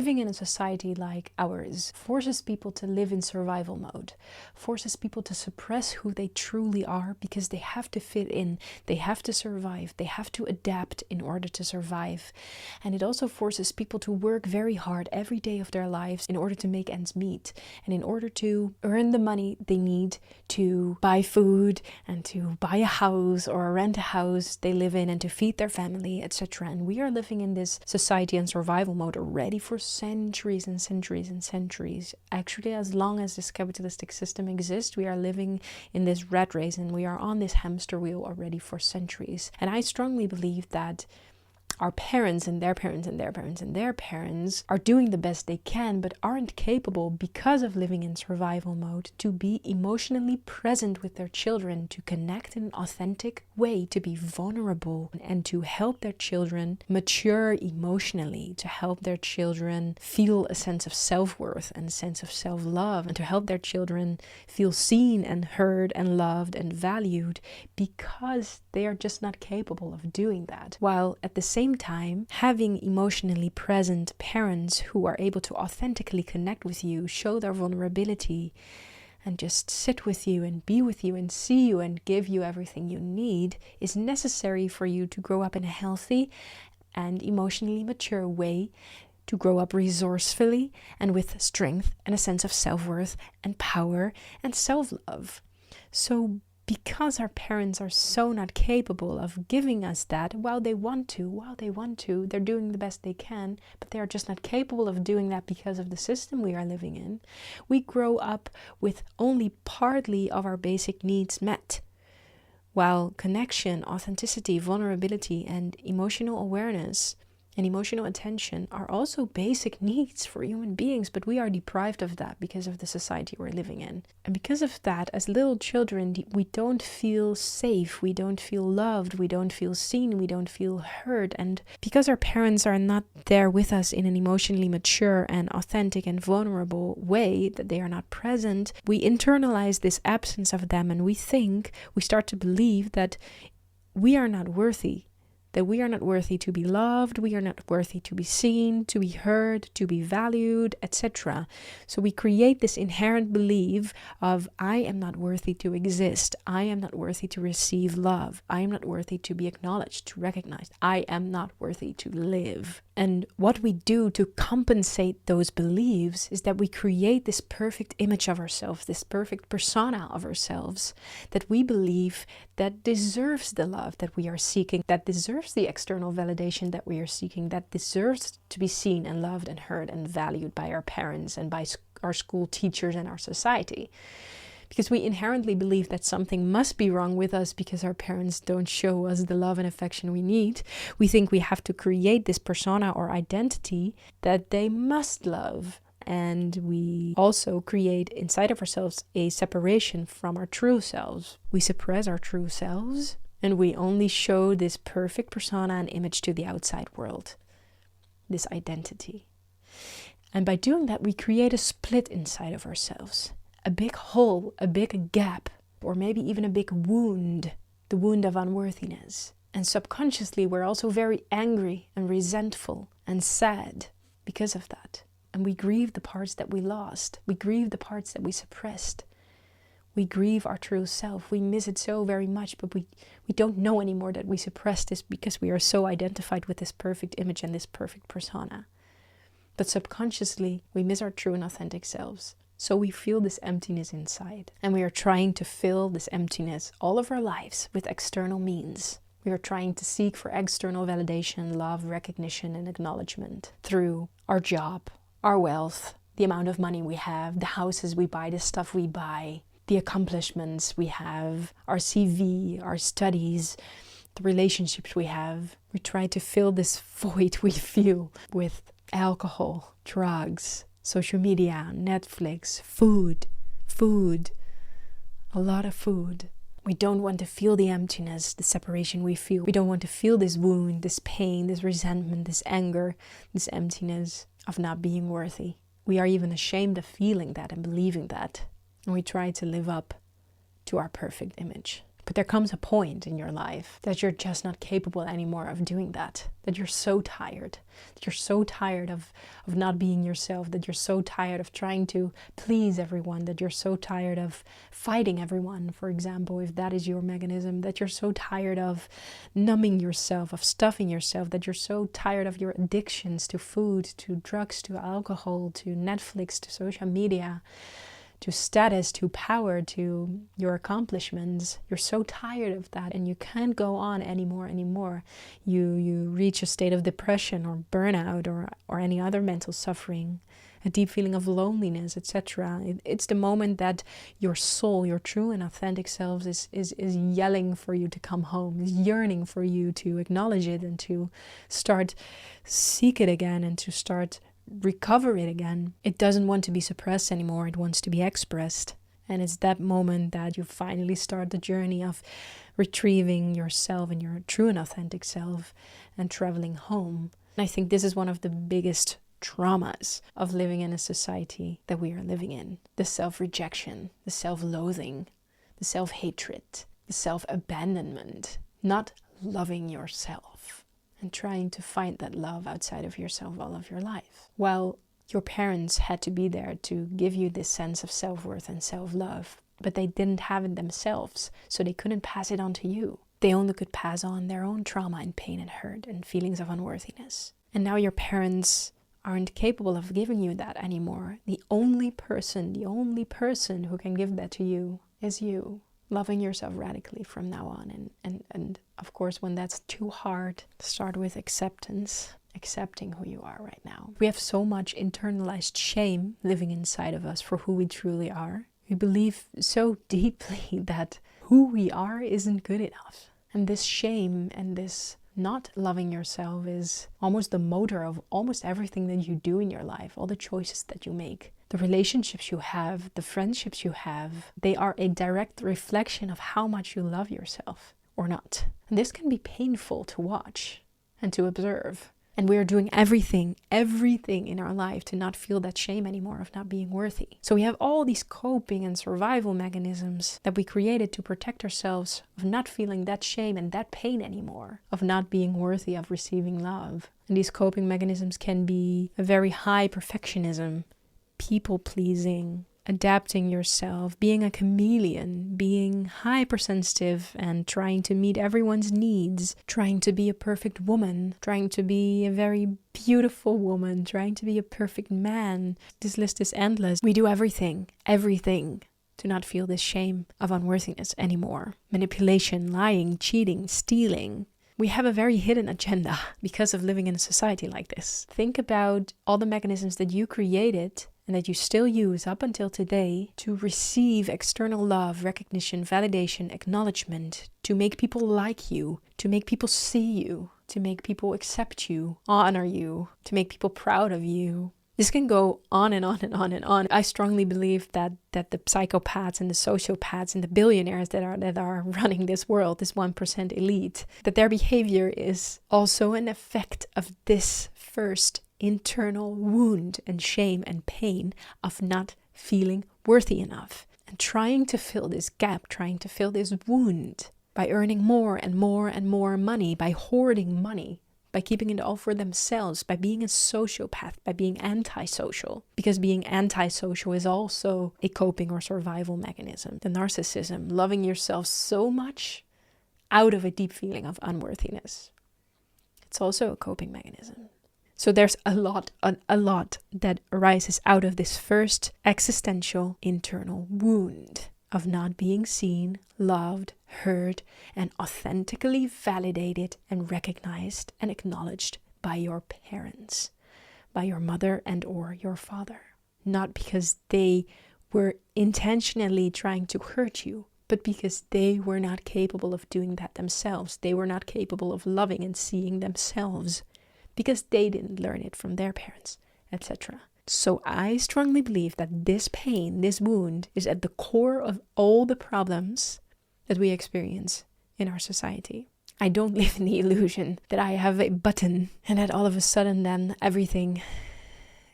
Living in a society like ours forces people to live in survival mode, forces people to suppress who they truly are because they have to fit in, they have to survive, they have to adapt in order to survive. And it also forces people to work very hard every day of their lives in order to make ends meet and in order to earn the money they need to buy food and to buy a house or rent a house they live in and to feed their family, etc. And we are living in this society in survival mode already for centuries and centuries and centuries. Actually, as long as this capitalistic system exists, we are living in this rat race and we are on this hamster wheel already for centuries. And I strongly believe that our parents and their parents and their parents and their parents are doing the best they can, but aren't capable, because of living in survival mode, to be emotionally present with their children, to connect in an authentic way, to be vulnerable, and to help their children mature emotionally, to help their children feel a sense of self-worth and a sense of self-love, and to help their children feel seen and heard and loved and valued, because they are just not capable of doing that. While at the same time, having emotionally present parents who are able to authentically connect with you, show their vulnerability, and just sit with you and be with you and see you and give you everything you need, is necessary for you to grow up in a healthy and emotionally mature way, to grow up resourcefully and with strength and a sense of self-worth and power and self-love. So because our parents are so not capable of giving us that, while they want to, they're doing the best they can, but they are just not capable of doing that because of the system we are living in, we grow up with only partly of our basic needs met. While connection, authenticity, vulnerability, and emotional awareness and emotional attention are also basic needs for human beings, but we are deprived of that because of the society we're living in. And because of that, as little children, we don't feel safe, we don't feel loved, we don't feel seen, we don't feel heard. And because our parents are not there with us in an emotionally mature and authentic and vulnerable way, that they are not present, we internalize this absence of them, and we start to believe that we are not worthy. That we are not worthy to be loved, we are not worthy to be seen, to be heard, to be valued, etc. So we create this inherent belief of, I am not worthy to exist, I am not worthy to receive love, I am not worthy to be acknowledged, to recognized, I am not worthy to live. And what we do to compensate those beliefs is that we create this perfect image of ourselves, this perfect persona of ourselves, that we believe that deserves the love that we are seeking, that deserves the external validation that we are seeking, that deserves to be seen and loved and heard and valued by our parents and by our school teachers and our society. Because we inherently believe that something must be wrong with us because our parents don't show us the love and affection we need. We think we have to create this persona or identity that they must love. And we also create inside of ourselves a separation from our true selves. We suppress our true selves, and we only show this perfect persona and image to the outside world, this identity. And by doing that, we create a split inside of ourselves, a big hole, a big gap, or maybe even a big wound, the wound of unworthiness. And subconsciously, we're also very angry and resentful and sad because of that. And we grieve the parts that we lost. We grieve the parts that we suppressed. We grieve our true self. We miss it so very much, but we don't know anymore that we suppressed this because we are so identified with this perfect image and this perfect persona. But subconsciously, we miss our true and authentic selves. So we feel this emptiness inside. And we are trying to fill this emptiness all of our lives with external means. We are trying to seek for external validation, love, recognition, and acknowledgement through our job, our wealth, the amount of money we have, the houses we buy, the stuff we buy, the accomplishments we have, our CV, our studies, the relationships we have. We try to fill this void we feel with alcohol, drugs, social media, Netflix, food, a lot of food. We don't want to feel the emptiness, the separation we feel. We don't want to feel this wound, this pain, this resentment, this anger, this emptiness of not being worthy. We are even ashamed of feeling that and believing that. And we try to live up to our perfect image. But there comes a point in your life that you're just not capable anymore of doing that. That you're so tired. That you're so tired of not being yourself. That you're so tired of trying to please everyone. That you're so tired of fighting everyone, for example, if that is your mechanism. That you're so tired of numbing yourself, of stuffing yourself. That you're so tired of your addictions to food, to drugs, to alcohol, to Netflix, to social media, to status, to power, to your accomplishments. You're so tired of that and you can't go on anymore. You reach a state of depression or burnout or any other mental suffering, a deep feeling of loneliness, etc. It's the moment that your soul, your true and authentic self is yelling for you to come home, is yearning for you to acknowledge it and to start seek it again and to start recover it again. It doesn't want to be suppressed anymore. It wants to be expressed. And it's that moment that you finally start the journey of retrieving yourself and your true and authentic self and traveling home. And I think this is one of the biggest traumas of living in a society that we are living in. The self-rejection, the self-loathing, the self-hatred, the self-abandonment, not loving yourself and trying to find that love outside of yourself all of your life. Well, your parents had to be there to give you this sense of self-worth and self-love, but they didn't have it themselves, so they couldn't pass it on to you. They only could pass on their own trauma and pain and hurt and feelings of unworthiness. And now your parents aren't capable of giving you that anymore. The only person who can give that to you is you. Loving yourself radically from now on. And of course, when that's too hard, start with acceptance. Accepting who you are right now. We have so much internalized shame living inside of us for who we truly are. We believe so deeply that who we are isn't good enough. And this shame and this not loving yourself is almost the motor of almost everything that you do in your life, all the choices that you make. The relationships you have, the friendships you have, they are a direct reflection of how much you love yourself or not. And this can be painful to watch and to observe. And we are doing everything in our life to not feel that shame anymore of not being worthy. So we have all these coping and survival mechanisms that we created to protect ourselves of not feeling that shame and that pain anymore, of not being worthy of receiving love. And these coping mechanisms can be a very high perfectionism, people-pleasing, adapting yourself, being a chameleon, being hypersensitive and trying to meet everyone's needs, trying to be a perfect woman, trying to be a very beautiful woman, trying to be a perfect man. This list is endless. We do everything to not feel this shame of unworthiness anymore. Manipulation, lying, cheating, stealing. We have a very hidden agenda because of living in a society like this. Think about all the mechanisms that you created and that you still use up until today to receive external love, recognition, validation, acknowledgement, to make people like you, to make people see you, to make people accept you, honor you, to make people proud of you. This can go on and on and on and on. I strongly believe that the psychopaths and the sociopaths and the billionaires that are running this world, this 1% elite, that their behavior is also an effect of this first internal wound and shame and pain of not feeling worthy enough and trying to fill this gap, trying to fill this wound by earning more and more and more money, by hoarding money, by keeping it all for themselves, by being a sociopath, by being antisocial. Because being antisocial is also a coping or survival mechanism. The narcissism, loving yourself so much out of a deep feeling of unworthiness. It's also a coping mechanism. So there's a lot that arises out of this first existential internal wound of not being seen, loved, heard, and authentically validated and recognized and acknowledged by your parents, by your mother and or your father. Not because they were intentionally trying to hurt you, but because they were not capable of doing that themselves. They were not capable of loving and seeing themselves, because they didn't learn it from their parents, etc. So I strongly believe that this pain, this wound, is at the core of all the problems that we experience in our society. I don't live in the illusion that I have a button and that all of a sudden then everything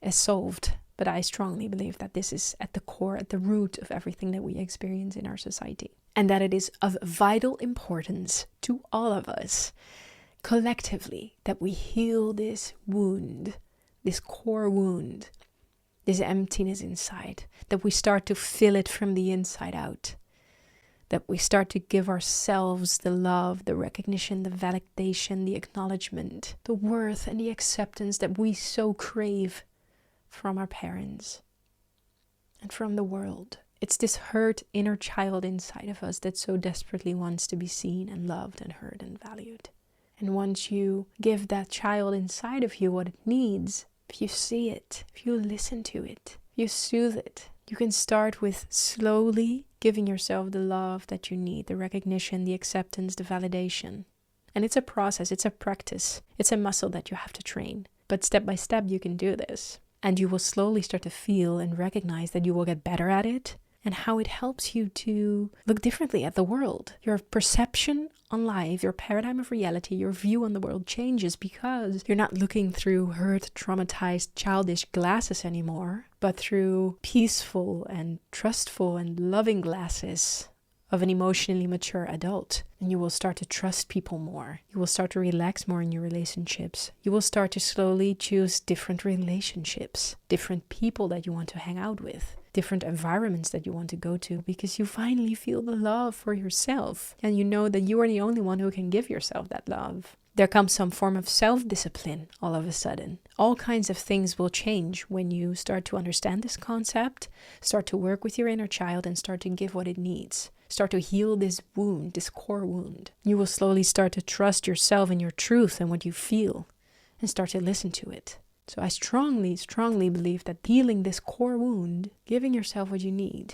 is solved. But I strongly believe that this is at the core, at the root of everything that we experience in our society. and that it is of vital importance to all of us collectively that we heal this wound, this core wound, this emptiness inside, that we start to fill it from the inside out, that we start to give ourselves the love, the recognition, the validation, the acknowledgement, the worth and the acceptance that we so crave from our parents and from the world. It's this hurt inner child inside of us that so desperately wants to be seen and loved and heard and valued. And once you give that child inside of you what it needs, if you see it, if you listen to it, you soothe it, you can start with slowly giving yourself the love that you need, the recognition, the acceptance, the validation. And it's a process, it's a practice, it's a muscle that you have to train. But step by step you can do this. And you will slowly start to feel and recognize that you will get better at it and how it helps you to look differently at the world. Your perception on life, your paradigm of reality, your view on the world changes because you're not looking through hurt, traumatized, childish glasses anymore, but through peaceful and trustful and loving glasses of an emotionally mature adult. And you will start to trust people more. You will start to relax more in your relationships. You will start to slowly choose different relationships, different people that you want to hang out with, different environments that you want to go to, because you finally feel the love for yourself. And you know that you are the only one who can give yourself that love. There comes some form of self-discipline all of a sudden. All kinds of things will change when you start to understand this concept, start to work with your inner child and start to give what it needs. Start to heal this wound, this core wound. You will slowly start to trust yourself and your truth and what you feel and start to listen to it. So I strongly, strongly believe that healing this core wound, giving yourself what you need,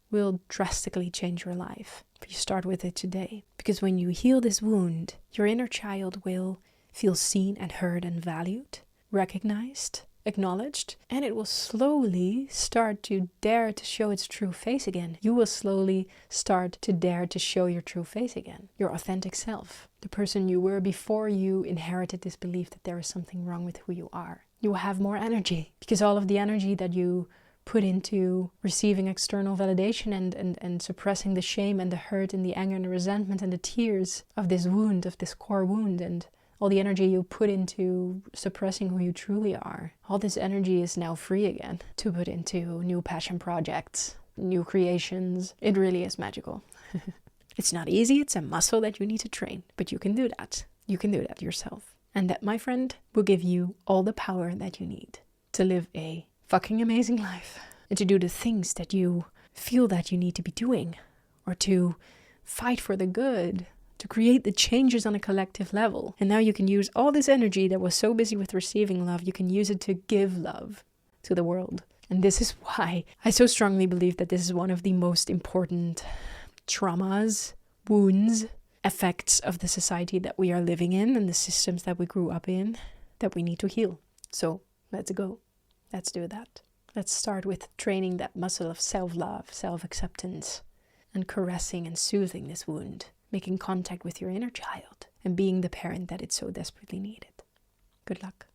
will drastically change your life. If you start with it today. Because when you heal this wound, your inner child will feel seen and heard and valued, recognized, acknowledged, and it will slowly start to dare to show its true face again. You will slowly start to dare to show your true face again, your authentic self, the person you were before you inherited this belief that there is something wrong with who you are. You will have more energy because all of the energy that you put into receiving external validation and suppressing the shame and the hurt and the anger and the resentment and the tears of this wound, of this core wound, and all the energy you put into suppressing who you truly are, all this energy is now free again to put into new passion projects, new creations. It really is magical. It's not easy, it's a muscle that you need to train, but you can do that. You can do that yourself. And that, my friend, will give you all the power that you need to live a fucking amazing life and to do the things that you feel that you need to be doing, or to fight for the good, to create the changes on a collective level. And now you can use all this energy that was so busy with receiving love, you can use it to give love to the world. And this is why I so strongly believe that this is one of the most important traumas, wounds, effects of the society that we are living in and the systems that we grew up in that we need to heal. So let's go. Let's do that. Let's start with training that muscle of self-love, self-acceptance, and caressing and soothing this wound, making contact with your inner child, and being the parent that it so desperately needed. Good luck.